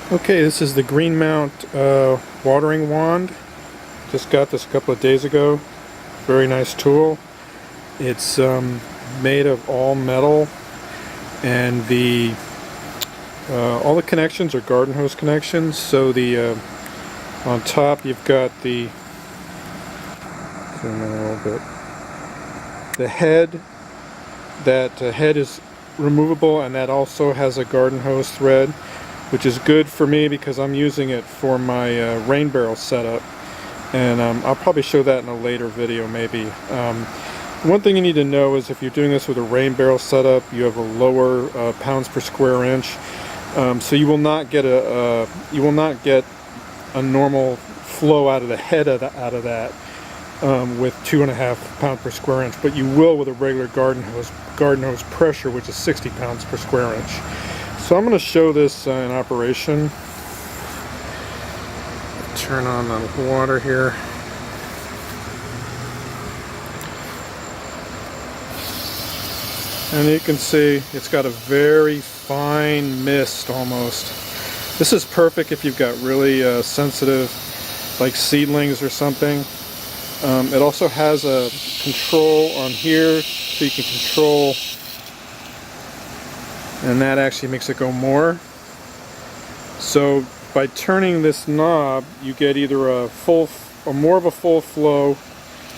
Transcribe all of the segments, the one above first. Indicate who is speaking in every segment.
Speaker 1: Okay, this is the Greenmount Watering Wand. Just got this a couple of days ago. Very nice tool. It's made of all metal, and all the connections are garden hose connections. So on top you've got the zoom in a little bit. The head. That head is removable, and that also has a garden hose thread, which is good for me because I'm using it for my rain barrel setup, and I'll probably show that in a later video maybe. One thing you need to know is if you're doing this with a rain barrel setup, you have a lower pounds per square inch, so you will not get a normal flow out of the head out of that with 2.5 pounds per square inch, but you will with a regular garden hose pressure, which is 60 pounds per square inch. So I'm going to show this in operation. Turn on the water here. And you can see it's got a very fine mist almost. This is perfect if you've got really sensitive, like seedlings or something. It also has a control on here, so you can control, and that actually makes it go more. So by turning this knob, you get either a full or more of a full flow.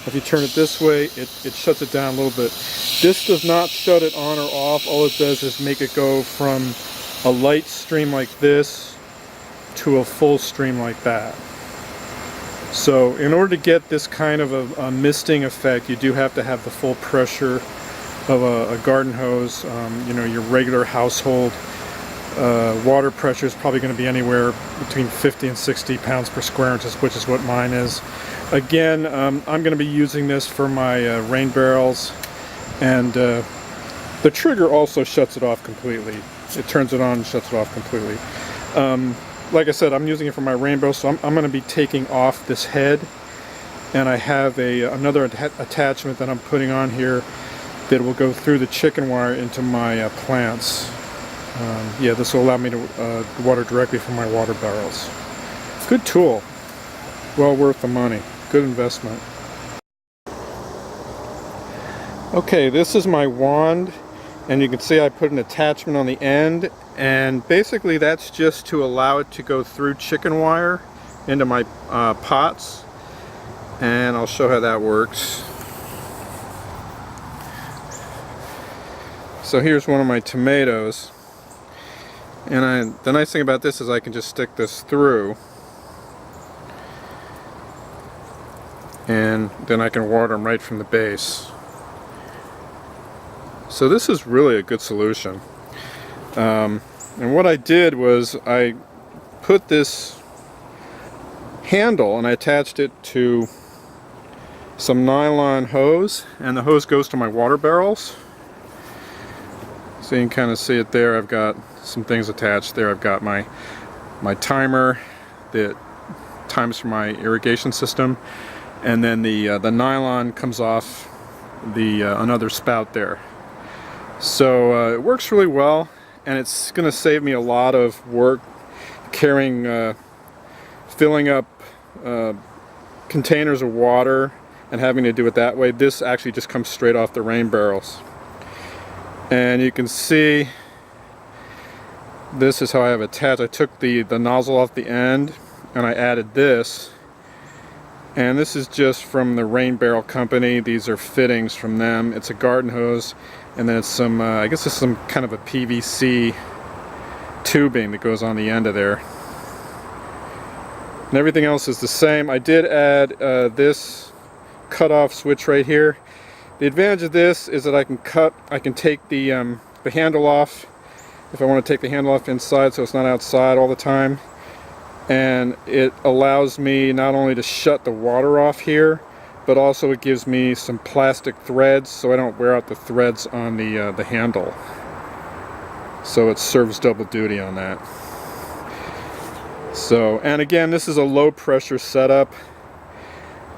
Speaker 1: If you turn it this way, it shuts it down a little bit. This does not shut it on or off. All it does is make it go from a light stream like this to a full stream like that. So in order to get this kind of a misting effect, you do have to have the full pressure of a garden hose. You know, your regular household water pressure is probably going to be anywhere between 50 and 60 pounds per square inch, which is what mine is. Again, I'm going to be using this for my rain barrels, and the trigger also shuts it off completely. It turns it on and shuts it off completely. Like I said, I'm using it for my rainbow, so I'm going to be taking off this head, and I have another attachment that I'm putting on here that will go through the chicken wire into my plants. Yeah, this will allow me to water directly from my water barrels. Good tool. Well worth the money. Good investment. Okay, this is my wand, and you can see I put an attachment on the end, and basically that's just to allow it to go through chicken wire into my pots, and I'll show how that works. So here's one of my tomatoes, and the nice thing about this is I can just stick this through, and then I can water them right from the base. So this is really a good solution. And what I did was I put this handle and I attached it to some nylon hose, and the hose goes to my water barrels. So you can kind of see it there. I've got some things attached there. I've got my timer that times for my irrigation system, and then the nylon comes off another spout there. So it works really well, and it's going to save me a lot of work carrying, filling up containers of water and having to do it that way. This actually just comes straight off the rain barrels. And you can see this is how I have attached. I took the nozzle off the end and I added this. And this is just from the rain barrel company. These are fittings from them. It's a garden hose, and then it's some, I guess it's some kind of a PVC tubing that goes on the end of there. And everything else is the same. I did add this cutoff switch right here. The advantage of this is that I can take the handle off if I want to take the handle off inside, so it's not outside all the time. And it allows me not only to shut the water off here, but also it gives me some plastic threads so I don't wear out the threads on the handle. So it serves double duty on that. So, and again, this is a low pressure setup.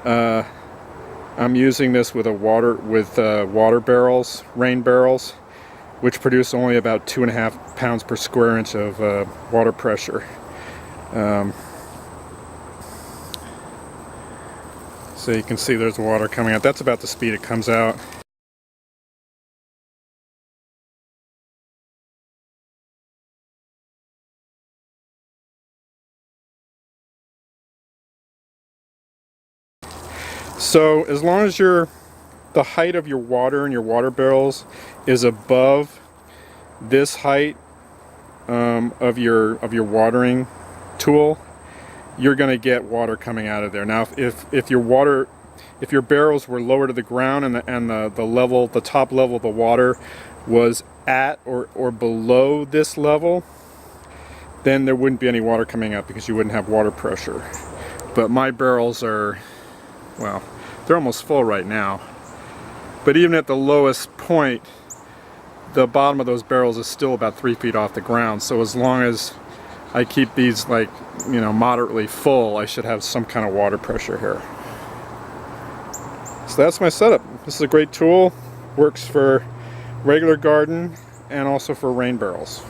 Speaker 1: I'm using this with water barrels, rain barrels, which produce only about 2.5 pounds per square inch of water pressure. So you can see there's water coming out. That's about the speed it comes out. So as long as the height of your water and your water barrels is above this height of your watering tool, you're going to get water coming out of there. Now, if your barrels were lower to the ground and the top level of the water was at or below this level, then there wouldn't be any water coming out because you wouldn't have water pressure. But my barrels are, well, they're almost full right now. But even at the lowest point, the bottom of those barrels is still about 3 feet off the ground. So as long as I keep these, like, you know, moderately full, I should have some kind of water pressure here. So that's my setup. This is a great tool. Works for regular garden and also for rain barrels.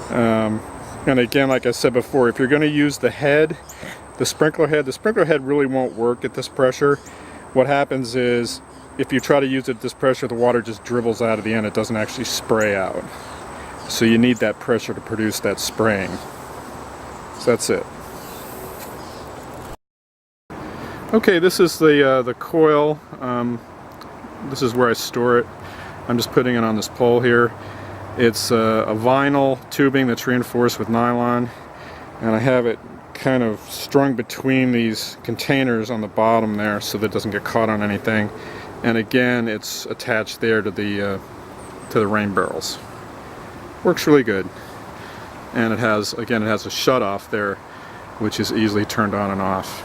Speaker 1: And again, like I said before, if you're going to use the sprinkler head really won't work at this pressure. What happens is, if you try to use it at this pressure, the water just dribbles out of the end. It doesn't actually spray out. So you need that pressure to produce that spraying. So that's it. Okay, this is the coil. This is where I store it. I'm just putting it on this pole here. It's a vinyl tubing that's reinforced with nylon, and I have it kind of strung between these containers on the bottom there so that it doesn't get caught on anything. And again, it's attached there to the rain barrels. Works really good. And it has a shut-off there, which is easily turned on and off.